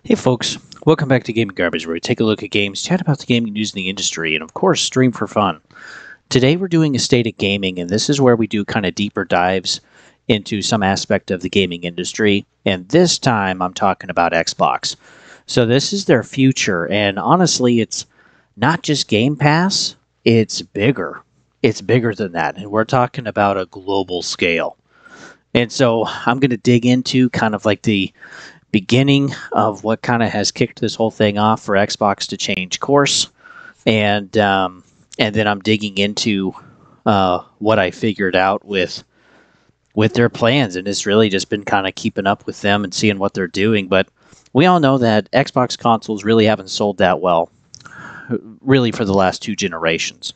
Hey folks, welcome back to Gaming Garbage, where we take a look at games, chat about the gaming news in the industry, and of course, stream for fun. Today we're doing a state of gaming, and this is where we do kind of deeper dives into some aspect of the gaming industry, and this time I'm talking about Xbox. So this is their future, and honestly, it's not just Game Pass, it's bigger. It's bigger than that, and we're talking about a global scale. And so I'm going to dig into kind of like the beginning of what kind of has kicked this whole thing off for Xbox to change course, and then I'm digging into what I figured out with their plans, and it's really just been kind of keeping up with them and seeing what they're doing. But we all know that Xbox consoles really haven't sold that well, really for the last two generations.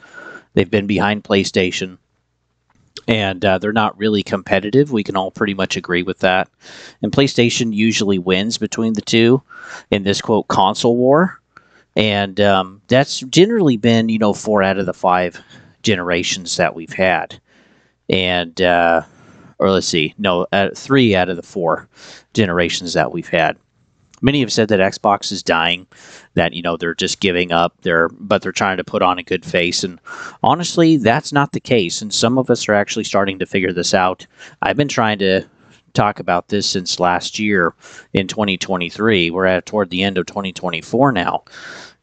They've been behind PlayStation, and they're not really competitive. We can all pretty much agree with that. And PlayStation usually wins between the two in this quote console war, and that's generally been 4 out of the 5 generations that we've had, and or let's see, no, 3 out of the 4 generations that we've had. Many have said that Xbox is dying, that they're just giving up. But they're trying to put on a good face, and honestly, that's not the case. And some of us are actually starting to figure this out. I've been trying to talk about this since last year in 2023. We're at toward the end of 2024 now,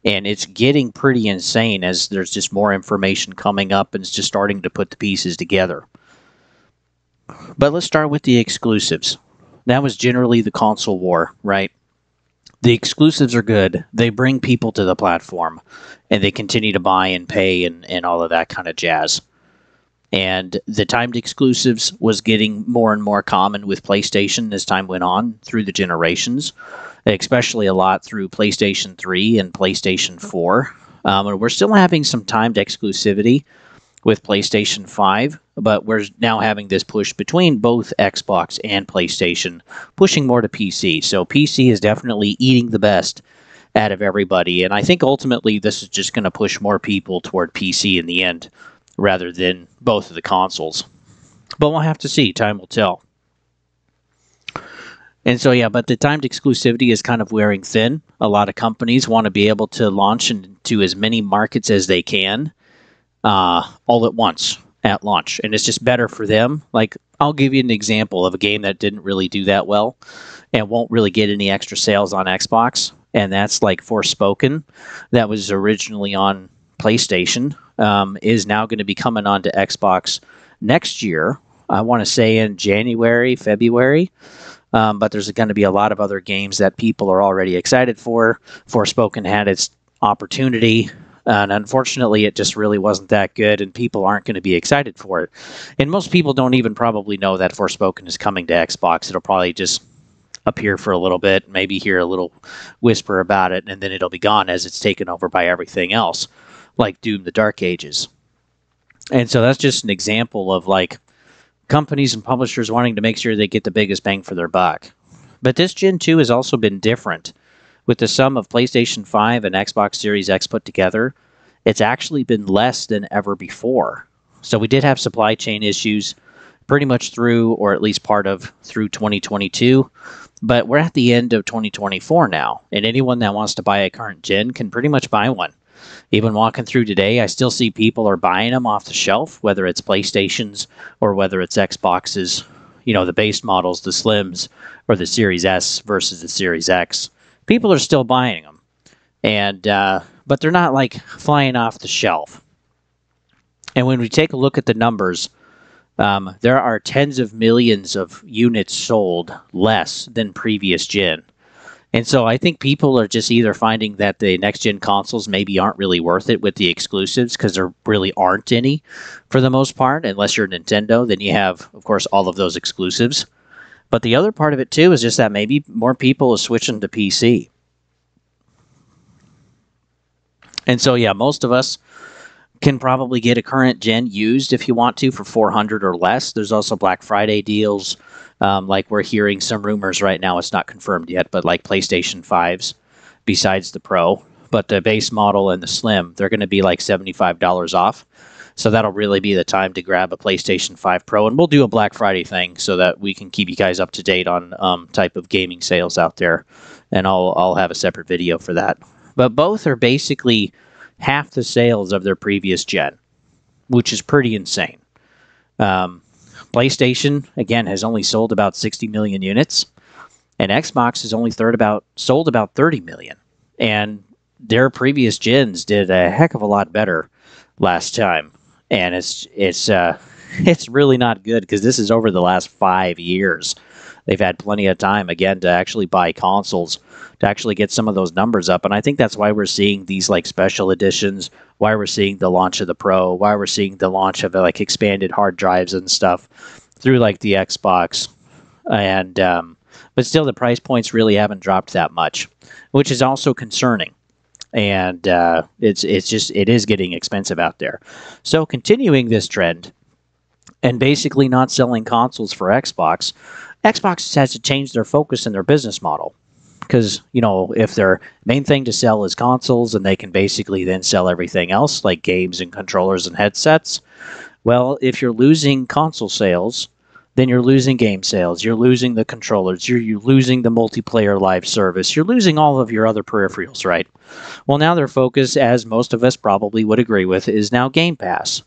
and it's getting pretty insane as there's just more information coming up, and it's just starting to put the pieces together. But let's start with the exclusives. That was generally the console war, right? The exclusives are good. They bring people to the platform, and they continue to buy and pay and all of that kind of jazz. And the timed exclusives was getting more and more common with PlayStation as time went on through the generations, especially a lot through PlayStation 3 and PlayStation 4. And we're still having some timed exclusivity with PlayStation 5, but we're now having this push between both Xbox and PlayStation, pushing more to PC. So PC is definitely eating the best out of everybody, and I think ultimately this is just going to push more people toward PC in the end, rather than both of the consoles. But we'll have to see. Time will tell. And so, yeah, but the timed exclusivity is kind of wearing thin. A lot of companies want to be able to launch into as many markets as they can, all at once at launch, and it's just better for them. Like, I'll give you an example of a game that didn't really do that well and won't really get any extra sales on Xbox, and that's like Forspoken, that was originally on PlayStation, is now going to be coming on to Xbox next year. I want to say in January, February. But there's going to be a lot of other games that people are already excited for. Forspoken had its opportunity, and unfortunately, it just really wasn't that good, and people aren't going to be excited for it. And most people don't even probably know that Forspoken is coming to Xbox. It'll probably just appear for a little bit, maybe hear a little whisper about it, and then it'll be gone as it's taken over by everything else, like Doom: The Dark Ages. And so that's just an example of like companies and publishers wanting to make sure they get the biggest bang for their buck. But this Gen 2 has also been different. With the sum of PlayStation 5 and Xbox Series X put together, it's actually been less than ever before. So we did have supply chain issues pretty much through, or at least part of, through 2022. But we're at the end of 2024 now, and anyone that wants to buy a current gen can pretty much buy one. Even walking through today, I still see people are buying them off the shelf, whether it's PlayStations or whether it's Xboxes, the base models, the Slims, or the Series S versus the Series X. People are still buying them, and but they're not like flying off the shelf. And when we take a look at the numbers, there are tens of millions of units sold less than previous gen. And so I think people are just either finding that the next-gen consoles maybe aren't really worth it with the exclusives, because there really aren't any for the most part. Unless you're Nintendo, then you have, of course, all of those exclusives. But the other part of it, too, is just that maybe more people are switching to PC. And so, yeah, most of us can probably get a current gen used if you want to for $400 or less. There's also Black Friday deals. Like we're hearing some rumors right now, it's not confirmed yet, but like PlayStation 5s besides the Pro. But the base model and the Slim, they're going to be like $75 off. So that'll really be the time to grab a PlayStation 5 Pro. And we'll do a Black Friday thing so that we can keep you guys up to date on type of gaming sales out there and I'll have a separate video for that. But both are basically half the sales of their previous gen, which is pretty insane. PlayStation, again, has only sold about 60 million units, and Xbox has only sold about 30 million. And their previous gens did a heck of a lot better last time. And it's really not good because this is over the last 5 years. They've had plenty of time, again, to actually buy consoles, to actually get some of those numbers up. And I think that's why we're seeing these like special editions, why we're seeing the launch of the Pro, why we're seeing the launch of like expanded hard drives and stuff through like the Xbox. And but still, the price points really haven't dropped that much, which is also concerning. And it is getting expensive out there. So continuing this trend and basically not selling consoles for Xbox has to change their focus in their business model. Because, if their main thing to sell is consoles and they can basically then sell everything else like games and controllers and headsets, well, if you're losing console sales, then you're losing game sales, you're losing the controllers, you're losing the multiplayer live service, you're losing all of your other peripherals, right? Well, now their focus, as most of us probably would agree with, is now Game Pass.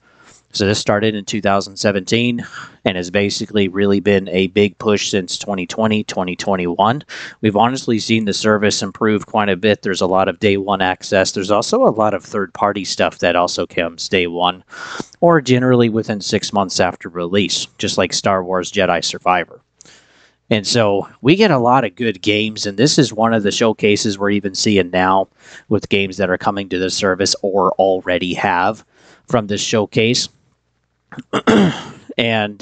So this started in 2017 and has basically really been a big push since 2020, 2021. We've honestly seen the service improve quite a bit. There's a lot of day one access. There's also a lot of third-party stuff that also comes day one or generally within 6 months after release, just like Star Wars Jedi Survivor. And so we get a lot of good games, and this is one of the showcases we're even seeing now with games that are coming to the service or already have from this showcase. And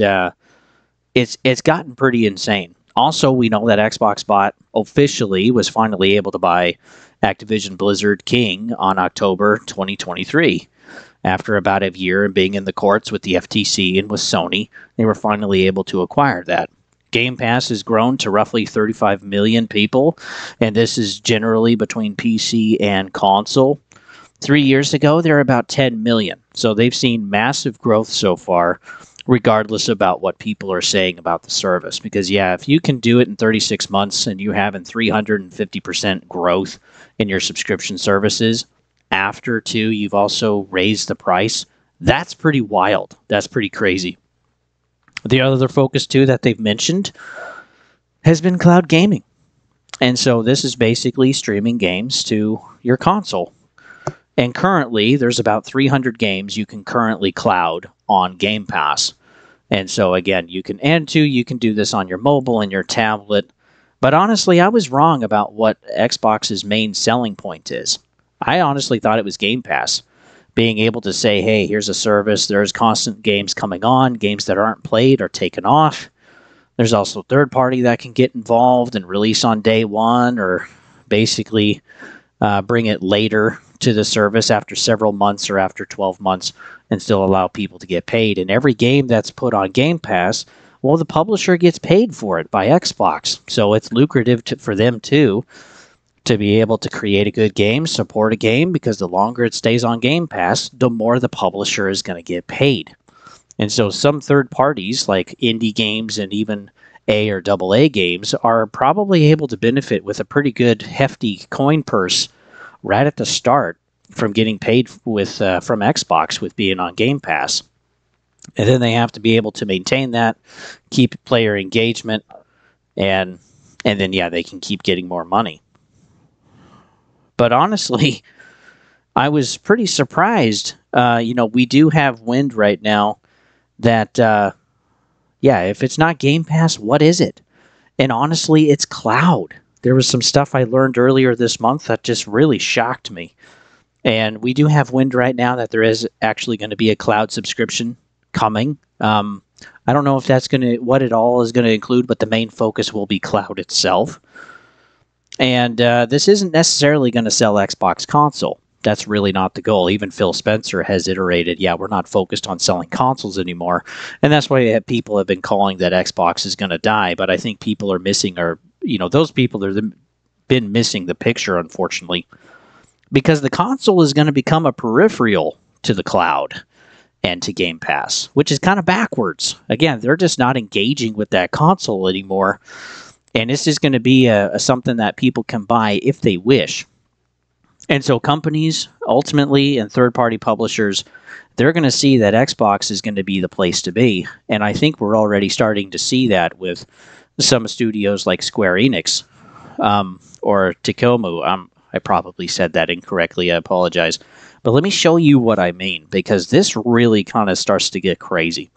it's gotten pretty insane. Also, we know that Xbox Bot officially was finally able to buy Activision Blizzard King on October 2023. After about a year and being in the courts with the FTC and with Sony, they were finally able to acquire that. Game Pass has grown to roughly 35 million people, and this is generally between PC and console. 3 years ago, they're about 10 million. So they've seen massive growth so far, regardless about what people are saying about the service. Because, yeah, if you can do it in 36 months and you have 350% growth in your subscription services, after, too, you've also raised the price, that's pretty wild. That's pretty crazy. The other focus, too, that they've mentioned has been cloud gaming. And so this is basically streaming games to your console. And currently, there's about 300 games you can currently cloud on Game Pass. And so, again, you can do this on your mobile and your tablet. But honestly, I was wrong about what Xbox's main selling point is. I honestly thought it was Game Pass. Being able to say, hey, here's a service, there's constant games coming on, games that aren't played are taken off. There's also third party that can get involved and release on day one or basically bring it later to the service after several months or after 12 months and still allow people to get paid. And every game that's put on Game Pass, well, the publisher gets paid for it by Xbox. So it's lucrative for them too to be able to create a good game, support a game, because the longer it stays on Game Pass, the more the publisher is going to get paid. And so some third parties like indie games and even A or AA games are probably able to benefit with a pretty good hefty coin purse right at the start from getting paid with from Xbox with being on Game Pass. And then they have to be able to maintain that, keep player engagement, and then, yeah, they can keep getting more money. But honestly, I was pretty surprised. We do have wind right now that, if it's not Game Pass, what is it? And honestly, it's cloud. There was some stuff I learned earlier this month that just really shocked me. And we do have wind right now that there is actually going to be a cloud subscription coming. I don't know if that's what it all is going to include, but the main focus will be cloud itself. And this isn't necessarily going to sell Xbox console. That's really not the goal. Even Phil Spencer has iterated, we're not focused on selling consoles anymore. And that's why people have been calling that Xbox is going to die. But I think people are missing, those people have been missing the picture, unfortunately. Because the console is going to become a peripheral to the cloud and to Game Pass, which is kind of backwards. Again, they're just not engaging with that console anymore. And this is going to be a something that people can buy if they wish. And so companies ultimately and third-party publishers, they're going to see that Xbox is going to be the place to be. And I think we're already starting to see that with some studios like Square Enix or Takomu. I probably said that incorrectly. I apologize. But let me show you what I mean, because this really kind of starts to get crazy.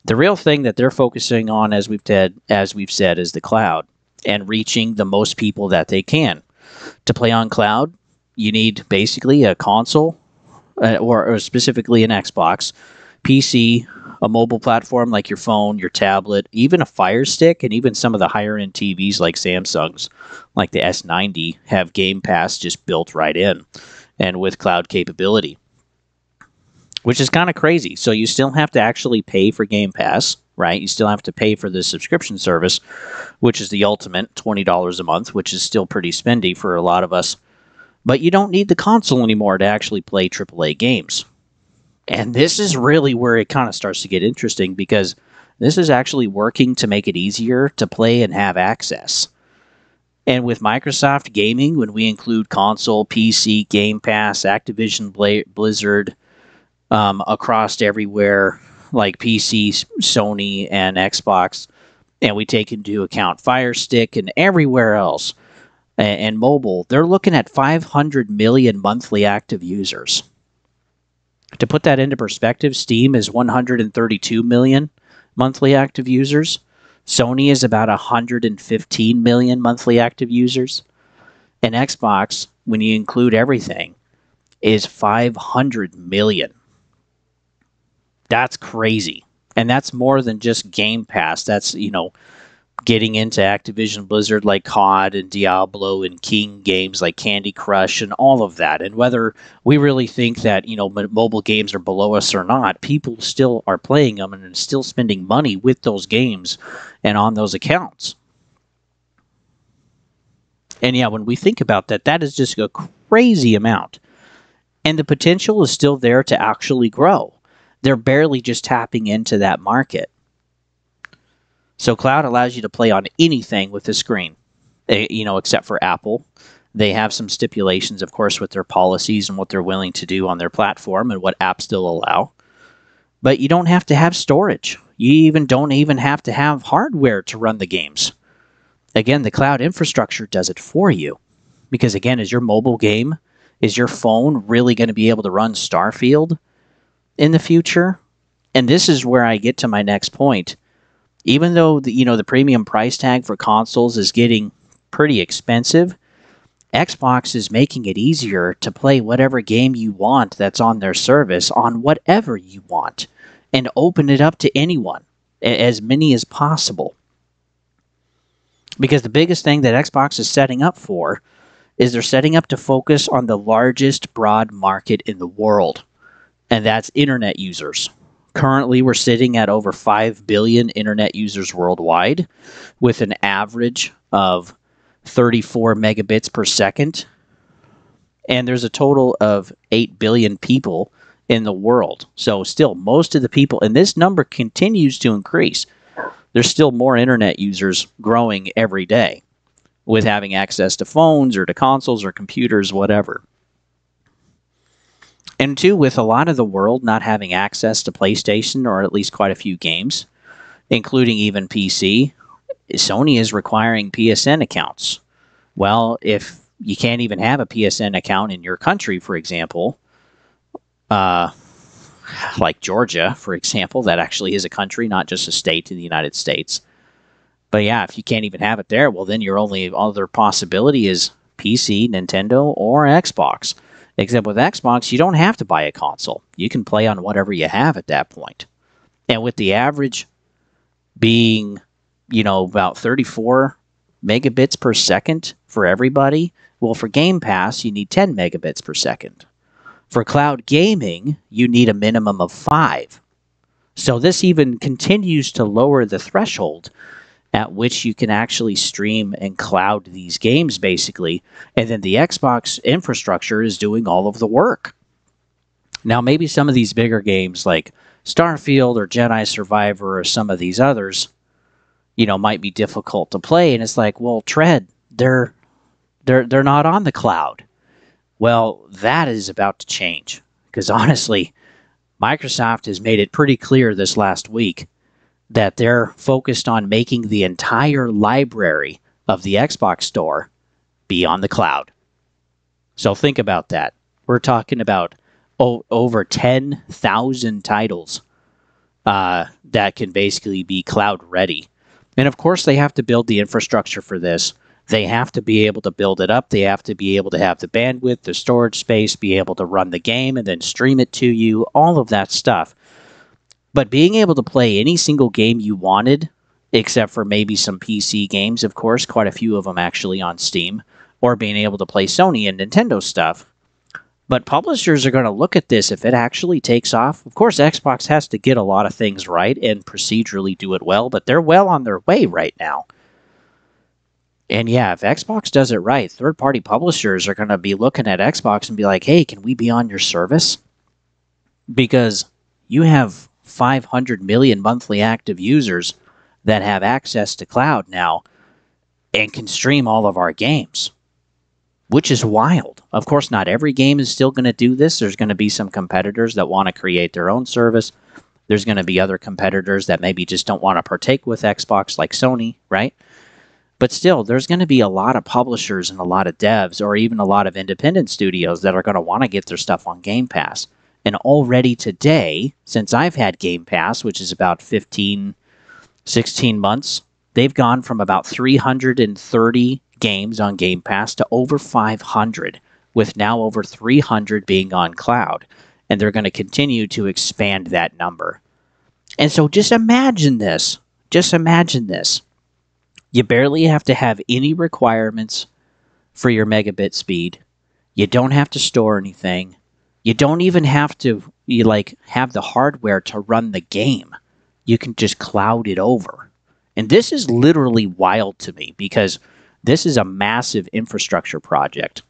The real thing that they're focusing on, as we've said, is the cloud and reaching the most people that they can. To play on cloud, you need basically a console, or specifically an Xbox, PC, a mobile platform like your phone, your tablet, even a Fire Stick, and even some of the higher-end TVs like Samsung's, like the S90, have Game Pass just built right in, and with cloud capability, which is kind of crazy. So you still have to actually pay for Game Pass, right? You still have to pay for the subscription service, which is the ultimate $20 a month, which is still pretty spendy for a lot of us. But you don't need the console anymore to actually play AAA games. And this is really where it kind of starts to get interesting, because this is actually working to make it easier to play and have access. And with Microsoft Gaming, when we include console, PC, Game Pass, Activision Blizzard, across everywhere, like PC, Sony, and Xbox, and we take into account Fire Stick and everywhere else, and mobile, they're looking at 500 million monthly active users. To put that into perspective, Steam is 132 million monthly active users. Sony is about 115 million monthly active users. And Xbox, when you include everything, is 500 million. That's crazy. And that's more than just Game Pass. That's, getting into Activision Blizzard like COD and Diablo and King games like Candy Crush and all of that. And whether we really think that, mobile games are below us or not, people still are playing them and still spending money with those games and on those accounts. And yeah, when we think about that, that is just a crazy amount. And the potential is still there to actually grow. They're barely just tapping into that market. So cloud allows you to play on anything with the screen, except for Apple. They have some stipulations, of course, with their policies and what they're willing to do on their platform and what apps they'll allow. But you don't have to have storage. You don't even have to have hardware to run the games. Again, the cloud infrastructure does it for you. Because again, is your mobile game, is your phone really going to be able to run Starfield in the future? And this is where I get to my next point. Even though the premium price tag for consoles is getting pretty expensive, Xbox is making it easier to play whatever game you want that's on their service on whatever you want, and open it up to anyone, as many as possible. Because the biggest thing that Xbox is setting up for is they're setting up to focus on the largest broad market in the world, and that's internet users. Currently, we're sitting at over 5 billion internet users worldwide, with an average of 34 megabits per second. And there's a total of 8 billion people in the world. So still, most of the people, and this number continues to increase. There's still more internet users growing every day with having access to phones or to consoles or computers, whatever. And two, with a lot of the world not having access to PlayStation or at least quite a few games, including even PC, Sony is requiring PSN accounts. Well, if you can't even have a PSN account in your country, for example, like Georgia, for example, that actually is a country, not just a state in the United States. But yeah, if you can't even have it there, well, then your only other possibility is PC, Nintendo, or Xbox. Except with Xbox, you don't have to buy a console. You can play on whatever you have at that point. And with the average being, about 34 megabits per second for everybody, well, for Game Pass, you need 10 megabits per second. For cloud gaming, you need a minimum of 5. So this even continues to lower the threshold at which you can actually stream and cloud these games, basically. And then the Xbox infrastructure is doing all of the work. Now, maybe some of these bigger games like Starfield or Jedi Survivor or some of these others, might be difficult to play. And it's like, well, Tread, they're not on the cloud. Well, that is about to change because honestly, Microsoft has made it pretty clear this last week that they're focused on making the entire library of the Xbox Store be on the cloud. So think about that. We're talking about over 10,000 titles that can basically be cloud ready. And of course, they have to build the infrastructure for this. They have to be able to build it up. They have to be able to have the bandwidth, the storage space, be able to run the game and then stream it to you, all of that stuff. But being able to play any single game you wanted, except for maybe some PC games, of course, quite a few of them actually on Steam, or being able to play Sony and Nintendo stuff. But publishers are going to look at this if it actually takes off. Of course, Xbox has to get a lot of things right and procedurally do it well, but they're well on their way right now. And yeah, if Xbox does it right, third-party publishers are going to be looking at Xbox and be like, hey, can we be on your service? Because you have 500 million monthly active users that have access to cloud now and can stream all of our games, which is wild. Of course, not every game is still going to do this. There's going to be some competitors that want to create their own service. There's going to be other competitors that maybe just don't want to partake with Xbox, like Sony, right? But still, there's going to be a lot of publishers and a lot of devs or even a lot of independent studios that are going to want to get their stuff on Game Pass. And already today, since I've had Game Pass, which is about 15, 16 months, they've gone from about 330 games on Game Pass to over 500, with now over 300 being on cloud. And they're going to continue to expand that number. And so just imagine this. Just imagine this. You barely have to have any requirements for your megabit speed. You don't have to store anything. You don't even have to have the hardware to run the game. You can just cloud it over. And this is literally wild to me because this is a massive infrastructure project.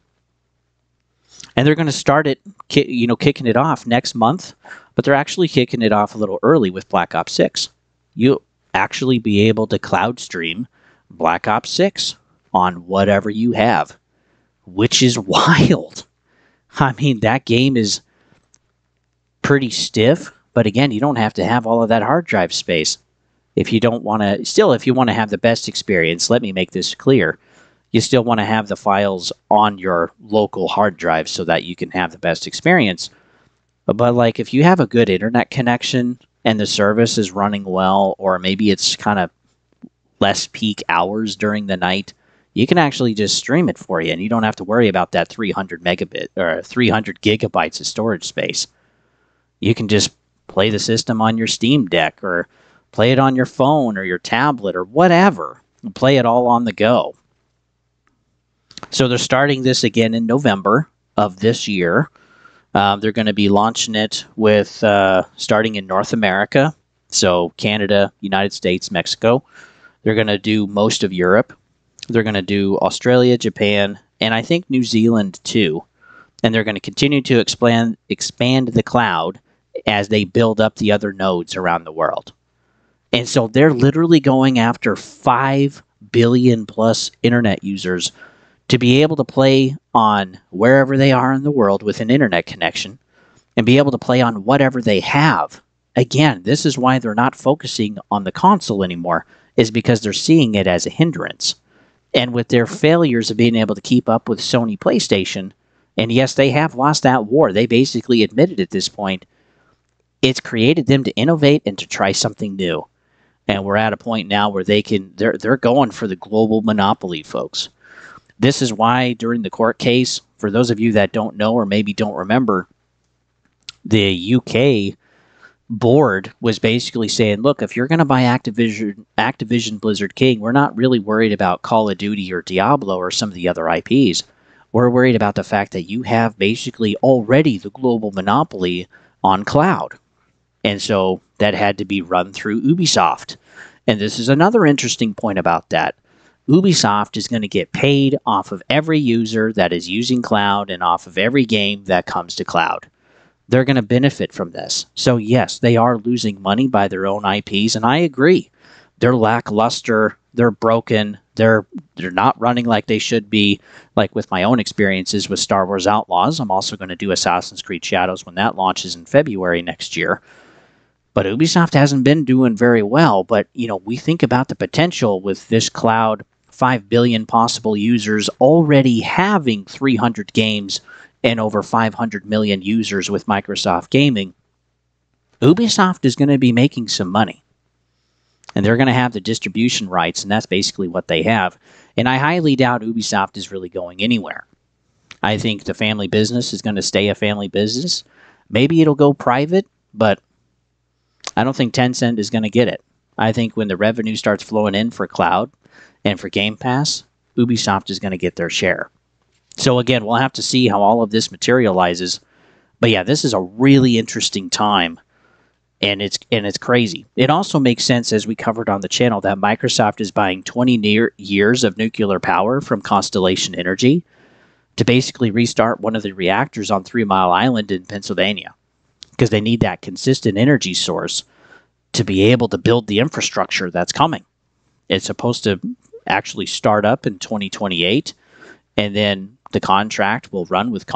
And they're going to start it, kicking it off next month, but they're actually kicking it off a little early with Black Ops 6. You'll actually be able to cloud stream Black Ops 6 on whatever you have, which is wild. I mean, that game is pretty stiff, but again, you don't have to have all of that hard drive space. If you don't want to, still, if you want to have the best experience, let me make this clear. You still want to have the files on your local hard drive so that you can have the best experience. But like if you have a good internet connection and the service is running well, or maybe it's kind of less peak hours during the night, you can actually just stream it for you, and you don't have to worry about that 300 megabit or 300 gigabytes of storage space. You can just play the system on your Steam Deck or play it on your phone or your tablet or whatever, and play it all on the go. So they're starting this again in November of this year. They're going to be launching it with starting in North America, so Canada, United States, Mexico. They're going to do most of Europe. They're going to do Australia, Japan, and I think New Zealand too. And they're going to continue to expand the cloud as they build up the other nodes around the world. And so they're literally going after 5 billion plus internet users to be able to play on wherever they are in the world with an internet connection and be able to play on whatever they have. Again, this is why they're not focusing on the console anymore, is because they're seeing it as a hindrance. And with their failures of being able to keep up with Sony PlayStation, and yes, they have lost that war. They basically admitted at this point, it's created them to innovate and to try something new. And we're at a point now where they're going for the global monopoly, folks. This is why during the court case, for those of you that don't know or maybe don't remember, the UK board was basically saying, look, if you're going to buy Activision Blizzard King, we're not really worried about Call of Duty or Diablo or some of the other IPs. We're worried about the fact that you have basically already the global monopoly on cloud. And so that had to be run through Ubisoft. And this is another interesting point about that. Ubisoft is going to get paid off of every user that is using cloud and off of every game that comes to cloud. They're going to benefit from this. So yes, they are losing money by their own IPs, and I agree. they're lackluster, they're broken, they're not running like they should be. Like with my own experiences with Star Wars Outlaws, I'm also going to do Assassin's Creed Shadows when that launches in February next year. But Ubisoft hasn't been doing very well. But, we think about the potential with this cloud, 5 billion possible users, already having 300 games and over 500 million users with Microsoft Gaming. Ubisoft is going to be making some money. And they're going to have the distribution rights, and that's basically what they have. And I highly doubt Ubisoft is really going anywhere. I think the family business is going to stay a family business. Maybe it'll go private, but I don't think Tencent is going to get it. I think when the revenue starts flowing in for cloud and for Game Pass, Ubisoft is going to get their share. So again, we'll have to see how all of this materializes. But yeah, this is a really interesting time, and it's crazy. It also makes sense, as we covered on the channel, that Microsoft is buying 20 years of nuclear power from Constellation Energy to basically restart one of the reactors on 3 Mile Island in Pennsylvania, because they need that consistent energy source to be able to build the infrastructure that's coming. It's supposed to actually start up in 2028, and then the contract will run with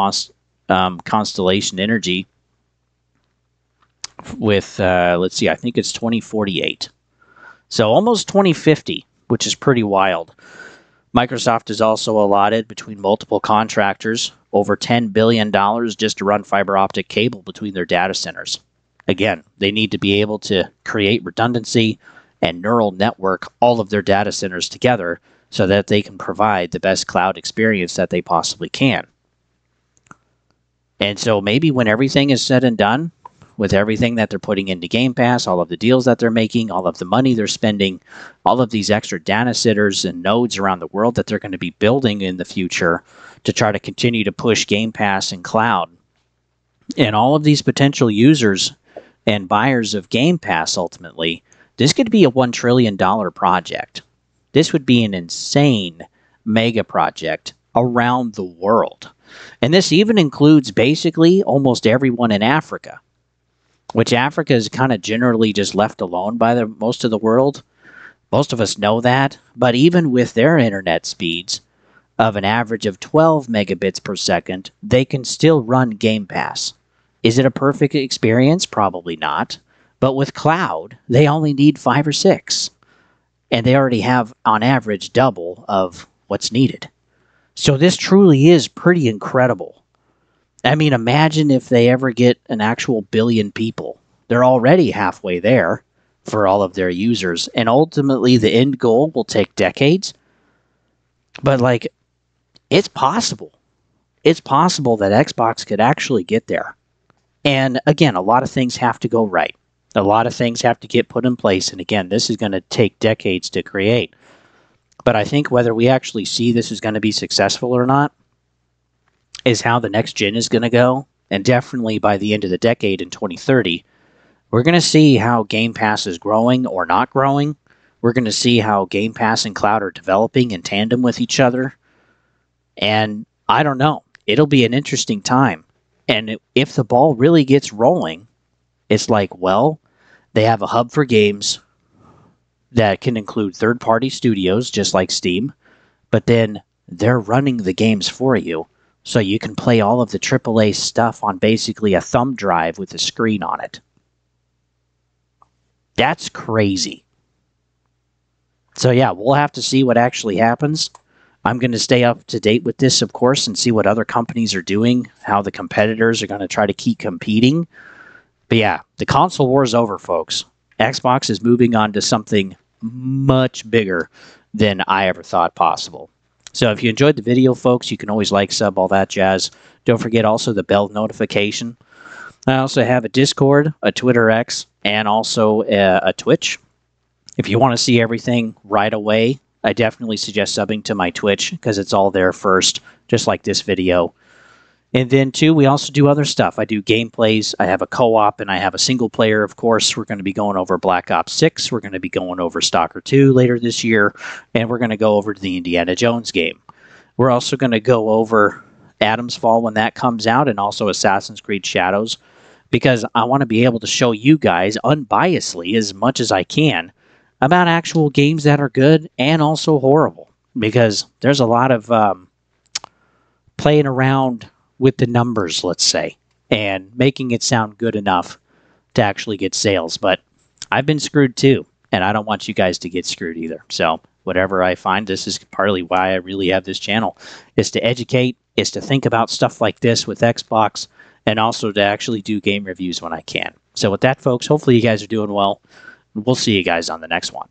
Constellation Energy with, let's see, I think it's 2048. So almost 2050, which is pretty wild. Microsoft is also allotted between multiple contractors over $10 billion just to run fiber optic cable between their data centers. Again, they need to be able to create redundancy and neural network all of their data centers together so that they can provide the best cloud experience that they possibly can. And so maybe when everything is said and done, with everything that they're putting into Game Pass, all of the deals that they're making, all of the money they're spending, all of these extra data centers and nodes around the world that they're going to be building in the future to try to continue to push Game Pass and cloud, and all of these potential users and buyers of Game Pass, ultimately, this could be a $1 trillion project. This would be an insane mega project around the world. And this even includes basically almost everyone in Africa, which Africa is kind of generally just left alone by most of the world. Most of us know that, but even with their internet speeds of an average of 12 megabits per second, they can still run Game Pass. Is it a perfect experience? Probably not. But with cloud, they only need 5 or 6. And they already have, on average, double of what's needed. So this truly is pretty incredible. I mean, imagine if they ever get an actual billion people. They're already halfway there for all of their users. And ultimately, the end goal will take decades. But, it's possible. It's possible that Xbox could actually get there. And, again, a lot of things have to go right. A lot of things have to get put in place. And, again, this is going to take decades to create. But I think whether we actually see this is going to be successful or not is how the next gen is going to go. And definitely by the end of the decade in 2030, we're going to see how Game Pass is growing or not growing. We're going to see how Game Pass and cloud are developing in tandem with each other. And I don't know. It'll be an interesting time. And if the ball really gets rolling, it's like, well, they have a hub for games that can include third-party studios, just like Steam, but then they're running the games for you, so you can play all of the AAA stuff on basically a thumb drive with a screen on it. That's crazy. So yeah, we'll have to see what actually happens. I'm going to stay up to date with this, of course, and see what other companies are doing, how the competitors are going to try to keep competing. But yeah, the console war is over, folks. Xbox is moving on to something much bigger than I ever thought possible. So if you enjoyed the video, folks, you can always like, sub, all that jazz. Don't forget also the bell notification. I also have a Discord, a Twitter X, and also a Twitch. If you want to see everything right away, I definitely suggest subbing to my Twitch because it's all there first, just like this video. And then, too, we also do other stuff. I do gameplays. I have a co-op, and I have a single player, of course. We're going to be going over Black Ops 6. We're going to be going over Stalker 2 later this year. And we're going to go over the Indiana Jones game. We're also going to go over Adam's Fall when that comes out, and also Assassin's Creed Shadows, because I want to be able to show you guys unbiasedly, as much as I can, about actual games that are good and also horrible, because there's a lot of playing around with the numbers, let's say, and making it sound good enough to actually get sales. But I've been screwed too, and I don't want you guys to get screwed either. So whatever I find, this is partly why I really have this channel, is to educate, is to think about stuff like this with Xbox, and also to actually do game reviews when I can. So with that, folks, hopefully you guys are doing well. We'll see you guys on the next one.